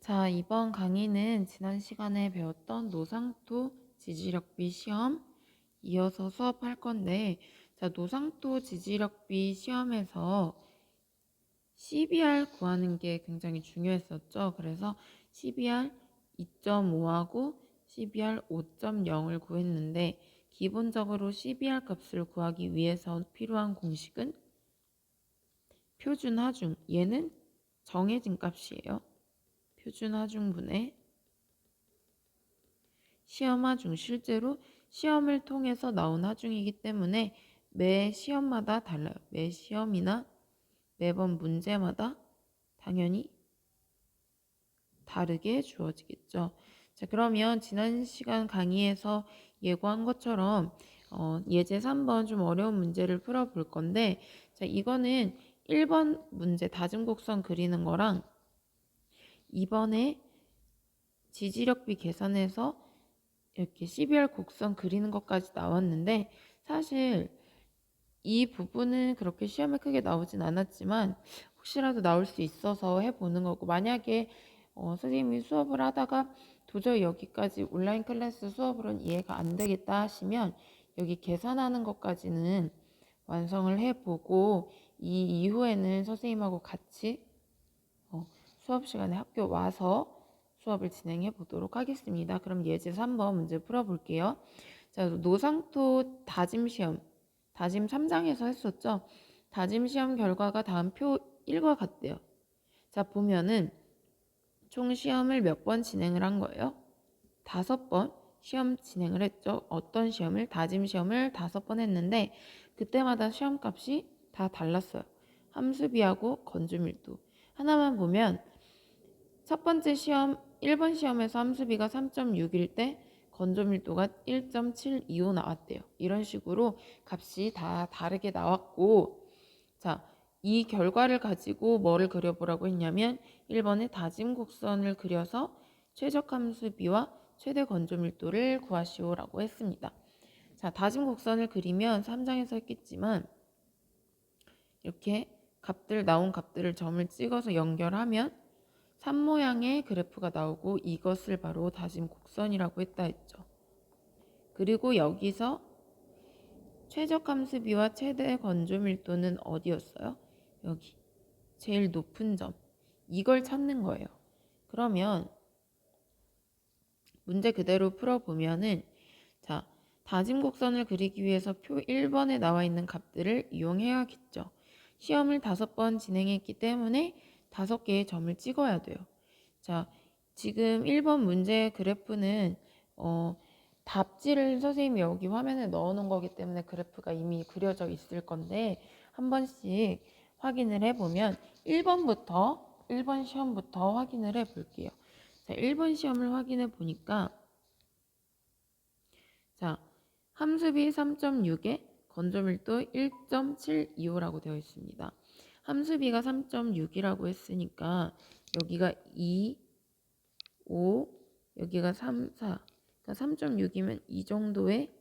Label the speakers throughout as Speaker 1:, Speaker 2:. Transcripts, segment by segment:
Speaker 1: 자, 이번 강의는 지난 시간에 배웠던 노상토 지지력비 시험 이어서 수업할 건데, 자, 노상토 지지력비 시험에서 CBR 구하는 게 굉장히 중요했었죠. 그래서 CBR 2.5하고 CBR 5.0을 구했는데, 기본적으로 CBR 값을 구하기 위해서 필요한 공식은 표준 하중, 얘는 정해진 값이에요. 표준 하중분의 시험 하중, 실제로 시험을 통해서 나온 하중이기 때문에 매 시험마다 달라요. 매 시험이나 매번 문제마다 당연히 다르게 주어지겠죠. 자, 그러면 지난 시간 강의에서 예고한 것처럼 예제 3번 좀 어려운 문제를 풀어볼 건데, 자, 이거는 1번 문제 다짐 곡선 그리는 거랑 2번에 지지력비 계산해서 이렇게 CBR 곡선 그리는 것까지 나왔는데, 사실 이 부분은 그렇게 시험에 크게 나오진 않았지만 혹시라도 나올 수 있어서 해보는 거고, 만약에 선생님이 수업을 하다가 도저히 여기까지 온라인 클래스 수업으로는 이해가 안 되겠다 하시면 여기 계산하는 것까지는 완성을 해보고, 이 이후에는 선생님하고 같이 수업 시간에 학교 와서 수업을 진행해 보도록 하겠습니다. 그럼 예제 3번 문제 풀어볼게요. 자, 노상토 다짐 시험, 다짐 3장에서 했었죠. 다짐 시험 결과가 다음 표 1과 같대요. 자, 보면은 총 시험을 몇 번 진행을 한 거예요? 5번 시험 진행을 했죠. 어떤 시험을? 다짐 시험을 5번 했는데 그때마다 시험값이 다 달랐어요. 함수비하고 건조밀도. 하나만 보면 첫 번째 시험 1번 시험에서 함수비가 3.6일 때 건조밀도가 1.725 나왔대요. 이런 식으로 값이 다 다르게 나왔고, 자, 이 결과를 가지고 뭐를 그려보라고 했냐면 1번에 다짐 곡선을 그려서 최적함수비와 최대 건조밀도를 구하시오라고 했습니다. 자, 다짐 곡선을 그리면 3장에서 했겠지만 이렇게 나온 값들을 점을 찍어서 연결하면 산 모양의 그래프가 나오고, 이것을 바로 다짐 곡선이라고 했다 했죠. 그리고 여기서 최적함수비와 최대 건조밀도는 어디였어요? 여기 제일 높은 점, 이걸 찾는 거예요. 그러면 문제 그대로 풀어보면은, 자, 다짐 곡선을 그리기 위해서 표 1번에 나와 있는 값들을 이용해야겠죠. 시험을 5번 진행했기 때문에 5개의 점을 찍어야 돼요. 자, 지금 1번 문제 그래프는 답지를 선생님이 여기 화면에 넣어놓은 거기 때문에 그래프가 이미 그려져 있을 건데, 한 번씩 확인을 해보면 1번 시험부터 확인을 해볼게요. 자, 1번 시험을 확인해 보니까, 자, 함수비 3.6에 건조밀도 1.725라고 되어 있습니다. 함수비가 3.6이라고 했으니까 여기가 2, 5, 여기가 3, 4. 그러니까 3.6이면 이 정도의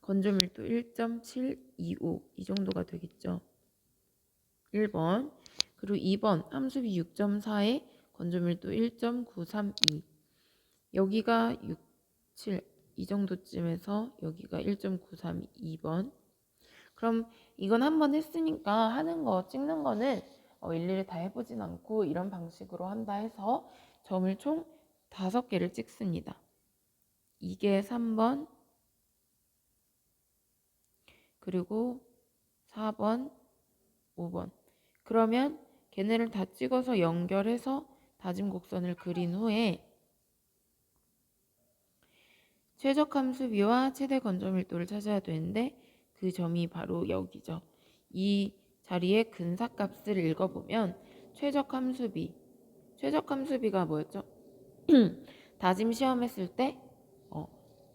Speaker 1: 건조밀도 1.725, 이 정도가 되겠죠. 1번. 그리고 2번 함수비 6.4에 건조밀도 1.932. 여기가 6, 7, 이 정도쯤에서 여기가 1.932번. 그럼 이건 한 번 했으니까 하는 거, 찍는 거는 일일이 다 해보진 않고 이런 방식으로 한다 해서 점을 총 5개를 찍습니다. 이게 3번, 그리고 4번, 5번. 그러면 걔네를 다 찍어서 연결해서 다짐 곡선을 그린 후에 최적함수비와 최대 건조밀도를 찾아야 되는데, 그 점이 바로 여기죠. 이 자리에 근사값을 읽어보면 최적함수비가 뭐였죠? 다짐 시험했을 때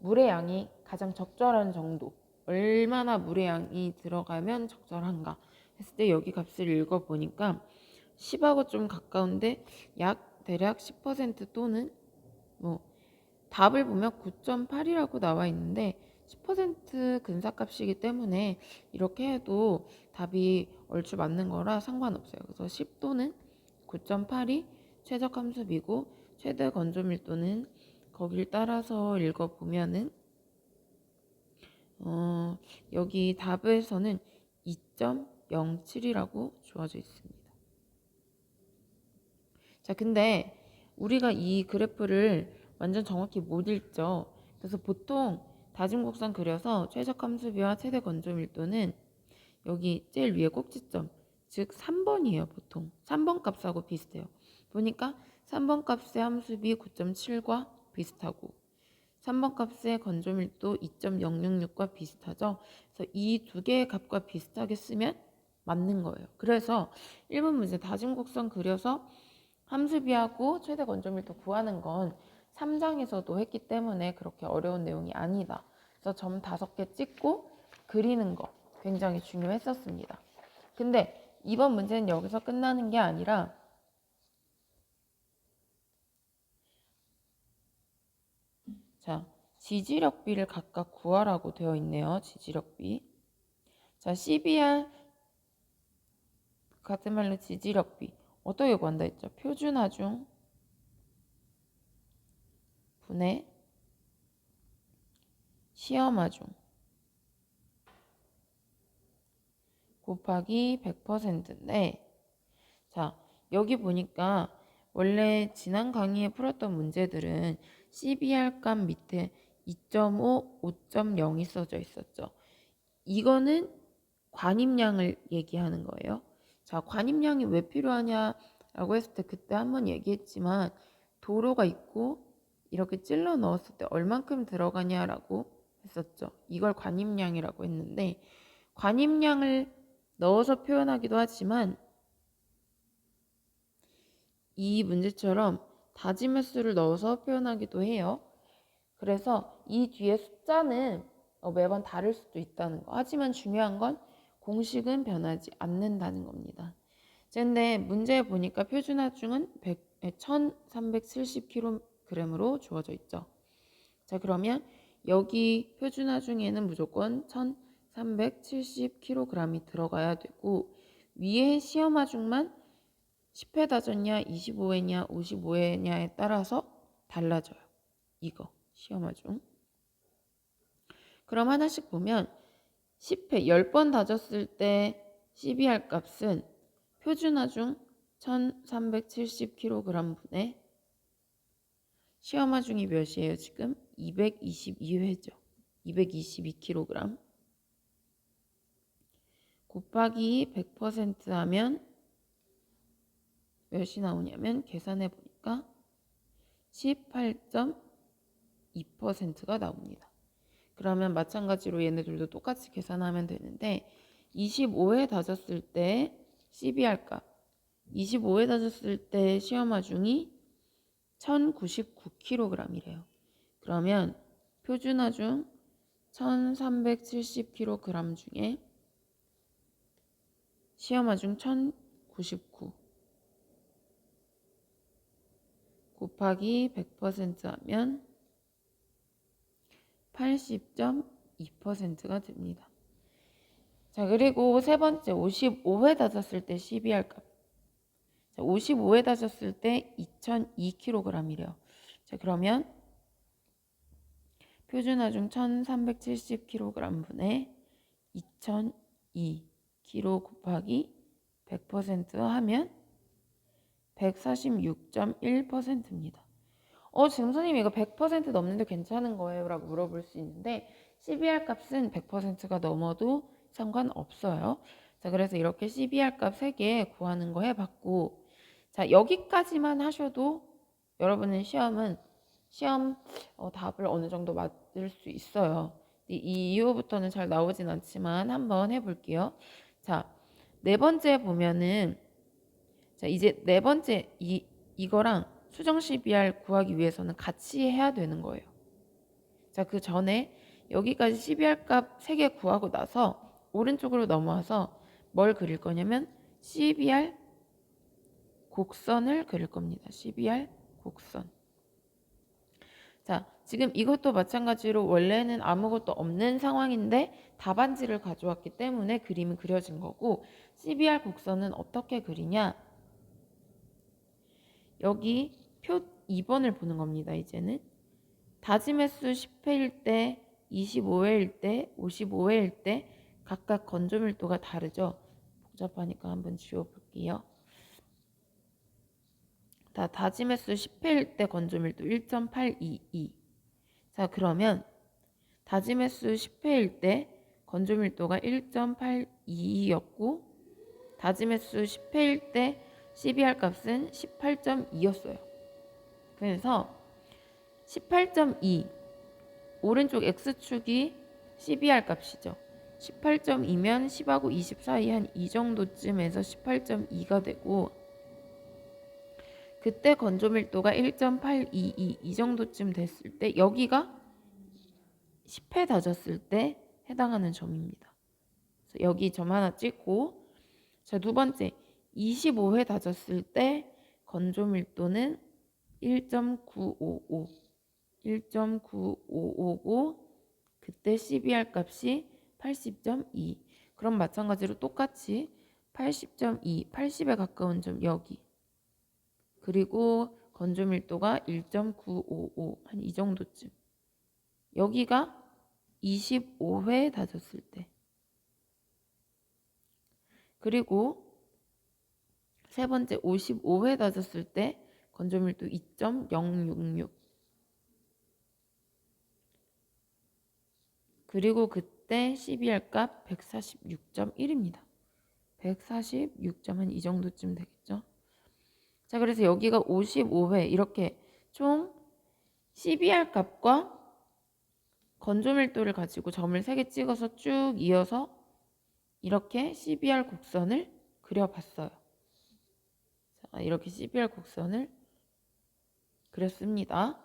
Speaker 1: 물의 양이 가장 적절한 정도, 얼마나 물의 양이 들어가면 적절한가 했을 때 여기 값을 읽어보니까 10하고 좀 가까운데 대략 10% 또는 답을 보면 9.8이라고 나와 있는데 10% 근사값이기 때문에 이렇게 해도 답이 얼추 맞는 거라 상관없어요. 그래서 10 또는 9.8이 최적 함수비고 최대 건조 밀도는 거길 따라서 읽어보면은 여기 답에서는 2.07이라고 주어져 있습니다. 자, 근데 우리가 이 그래프를 완전 정확히 못 읽죠. 그래서 보통 다중곡선 그려서 최적 함수비와 최대 건조 밀도는 여기 제일 위에 꼭지점, 즉 3번이에요. 보통 3번 값하고 비슷해요. 보니까 3번 값의 함수비 9.7과 비슷하고 3번 값의 건조밀도 2.066과 비슷하죠. 그래서 이 두 개의 값과 비슷하게 쓰면 맞는 거예요. 그래서 1번 문제 다중곡선 그려서 함수비하고 최대 건조밀도 구하는 건 3장에서도 했기 때문에 그렇게 어려운 내용이 아니다. 그래서 점 5개 찍고 그리는 거 굉장히 중요했었습니다. 근데 이번 문제는 여기서 끝나는 게 아니라 자, 지지력비를 각각 구하라고 되어 있네요. 지지력비. 자, CBR 같은 말로 지지력비 어떻게 구한다 했죠? 표준하중 분의 시험하중 곱하기 100%인데 자, 여기 보니까 원래 지난 강의에 풀었던 문제들은 CBR 값 밑에 2.5, 5.0이 써져 있었죠. 이거는 관입량을 얘기하는 거예요. 자, 관입량이 왜 필요하냐라고 했을 때 그때 한번 얘기했지만 도로가 있고 이렇게 찔러 넣었을 때 얼만큼 들어가냐라고 했었죠. 이걸 관입량이라고 했는데 관입량을 넣어서 표현하기도 하지만 이 문제처럼 다짐 횟수를 넣어서 표현하기도 해요. 그래서 이 뒤에 숫자는 매번 다를 수도 있다는 거. 하지만 중요한 건 공식은 변하지 않는다는 겁니다. 근데 문제에 보니까 표준하중은 1370kg으로 주어져 있죠. 자, 그러면 여기 표준하중에는 무조건 1370kg이 들어가야 되고 위에 시험하중만 10회 다졌냐, 25회냐, 55회냐에 따라서 달라져요. 이거 시험하중. 그럼 하나씩 보면 10회 10번 다졌을 때 CBR 값은 표준하중 1370kg 분의 시험하중이 몇이에요? 지금 222회죠. 222kg 곱하기 100% 하면 몇이 나오냐면 계산해 보니까 18.2%가 나옵니다. 그러면 마찬가지로 얘네들도 똑같이 계산하면 되는데 25회 다졌을 때 CBR 값 25회 다졌을 때 시험하중이 1099kg이래요. 그러면 표준하중 1370kg 중에 시험하중 1099 곱하기 100% 하면 80.2%가 됩니다. 자, 그리고 세 번째 55회 다졌을 때 CBR 값. 자, 55회 다졌을 때 2002kg이래요. 자, 그러면 표준하중 1370kg 분의 2002kg 곱하기 100% 하면 146.1%입니다. 지금 선생님 이거 100% 넘는데 괜찮은 거예요? 라고 물어볼 수 있는데 CBR 값은 100%가 넘어도 상관없어요. 자, 그래서 이렇게 CBR 값 3개 구하는 거 해봤고 자, 여기까지만 하셔도 여러분은 시험 답을 어느 정도 맞을 수 있어요. 이 이후부터는 잘 나오진 않지만 한번 해볼게요. 자, 네 번째 보면은 자, 이제 네 번째 이거랑 수정 CBR 구하기 위해서는 같이 해야 되는 거예요. 자, 그 전에 여기까지 CBR 값 3개 구하고 나서 오른쪽으로 넘어와서 뭘 그릴 거냐면 CBR 곡선을 그릴 겁니다. CBR 곡선. 자, 지금 이것도 마찬가지로 원래는 아무것도 없는 상황인데 답안지를 가져왔기 때문에 그림이 그려진 거고 CBR 곡선은 어떻게 그리냐? 여기 표 2번을 보는 겁니다. 이제는 다짐 횟수 10회일 때, 25회일 때, 55회일 때 각각 건조 밀도가 다르죠. 복잡하니까 한번 지워볼게요. 다짐 횟수 10회일 때 건조 밀도 1.822. 자, 그러면 다짐 횟수 10회일 때 건조 밀도가 1.822였고 다짐 횟수 10회일 때 CBR 값은 18.2였어요. 그래서 18.2 오른쪽 X축이 CBR 값이죠. 18.2면 10하고 20 사이 한 이 정도쯤에서 18.2가 되고 그때 건조 밀도가 1.822 이 정도쯤 됐을 때 여기가 10회 다졌을 때 해당하는 점입니다. 그래서 여기 점 하나 찍고 자, 두 번째 25회 다졌을 때 건조 밀도는 1.955 1.9555 그때 CBR 값이 80.2 그럼 마찬가지로 똑같이 80.2 80에 가까운 점 여기 그리고 건조 밀도가 1.955 한 이 정도쯤 여기가 25회 다졌을 때 그리고 세 번째 55회 다졌을 때 건조 밀도 2.066 그리고 그때 CBR 값 146.1입니다. 146점 한 이 정도쯤 되겠죠. 자, 그래서 여기가 55회 이렇게 총 CBR 값과 건조 밀도를 가지고 점을 3개 찍어서 쭉 이어서 이렇게 CBR 곡선을 그려봤어요. 자, 이렇게 CBR 곡선을 그렸습니다.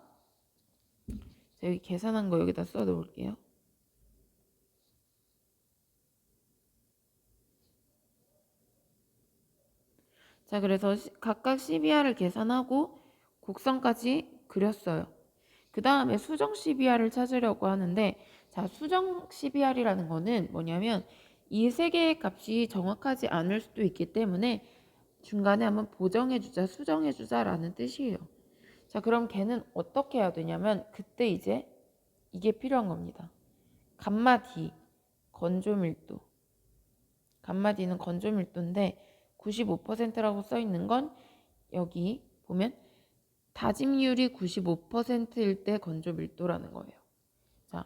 Speaker 1: 자, 여기 계산한 거 여기다 써 놓을게요. 자, 그래서 각각 CBR을 계산하고 곡선까지 그렸어요. 그 다음에 수정 CBR을 찾으려고 하는데 자, 수정 CBR이라는 거는 뭐냐면 이 세 개의 값이 정확하지 않을 수도 있기 때문에 중간에 한번 보정해주자, 수정해주자 라는 뜻이에요. 자, 그럼 걔는 어떻게 해야 되냐면 그때 이제 이게 필요한 겁니다. 감마 D, 건조 밀도. 감마 D는 건조 밀도인데 95%라고 써 있는 건 여기 보면 다짐률이 95%일 때 건조 밀도라는 거예요. 자,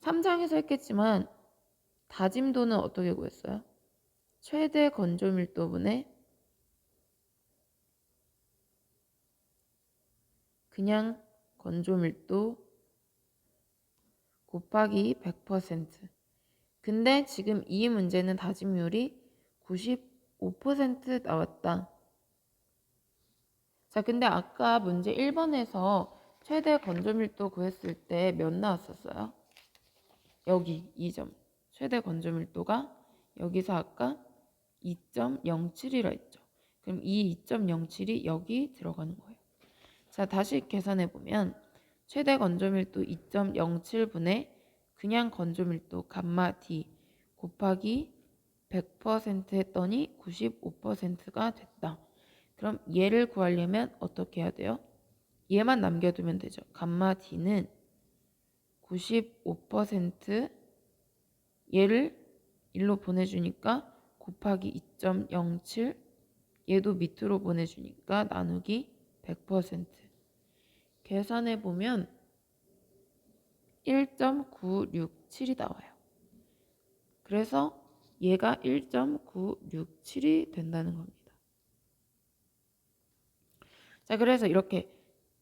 Speaker 1: 3장에서 했겠지만 다짐도는 어떻게 구했어요? 최대 건조 밀도분의 그냥 건조 밀도 곱하기 100%. 근데 지금 이 문제는 다짐률이 95% 나왔다. 자, 근데 아까 문제 1번에서 최대 건조 밀도 구했을 때 몇 나왔었어요? 여기 2점. 최대 건조 밀도가 여기서 아까 2.07이라 했죠. 그럼 이 2.07이 여기 들어가는 거예요. 자, 다시 계산해 보면 최대 건조 밀도 2.07분의 그냥 건조 밀도 감마 D 곱하기 100% 했더니 95%가 됐다. 그럼 얘를 구하려면 어떻게 해야 돼요? 얘만 남겨두면 되죠. 감마 D는 95% 얘를 1로 보내주니까 곱하기 2.07 얘도 밑으로 보내주니까 나누기 100% 계산해보면 1.967이 나와요. 그래서 얘가 1.967이 된다는 겁니다. 자, 그래서 이렇게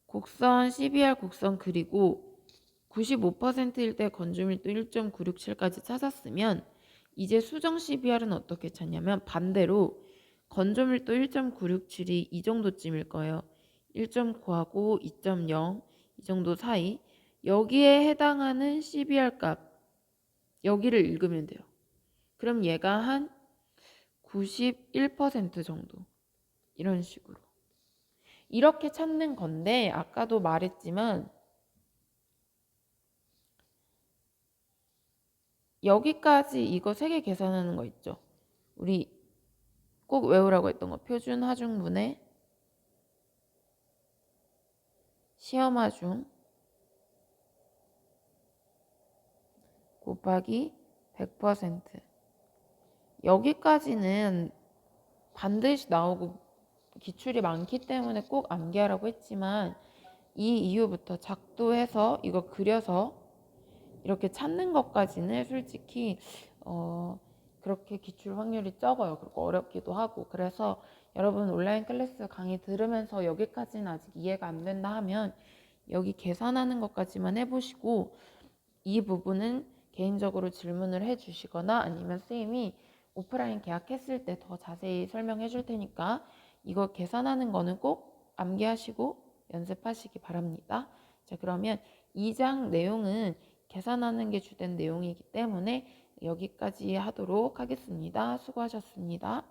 Speaker 1: 곡선 CBR 곡선 그리고 95%일 때 건조밀도 1.967까지 찾았으면 이제 수정 CBR은 어떻게 찾냐면 반대로 건조밀도 1.967이 이 정도쯤일 거예요. 1.9하고 2.0 이 정도 사이 여기에 해당하는 CBR 값 여기를 읽으면 돼요. 그럼 얘가 한 91% 정도 이런 식으로 이렇게 찾는 건데 아까도 말했지만 여기까지 이거 3개 계산하는 거 있죠. 우리 꼭 외우라고 했던 거 표준 하중분의 시험화 중 곱하기 100%. 여기까지는 반드시 나오고 기출이 많기 때문에 꼭 암기하라고 했지만 이 이후부터 작도해서 이거 그려서 이렇게 찾는 것까지는 솔직히 그렇게 기출 확률이 적어요. 그리고 어렵기도 하고. 그래서 여러분 온라인 클래스 강의 들으면서 여기까지는 아직 이해가 안 된다 하면 여기 계산하는 것까지만 해보시고 이 부분은 개인적으로 질문을 해주시거나 아니면 선생님이 오프라인 계약했을 때 더 자세히 설명해 줄 테니까 이거 계산하는 거는 꼭 암기하시고 연습하시기 바랍니다. 자, 그러면 2장 내용은 계산하는 게 주된 내용이기 때문에 여기까지 하도록 하겠습니다. 수고하셨습니다.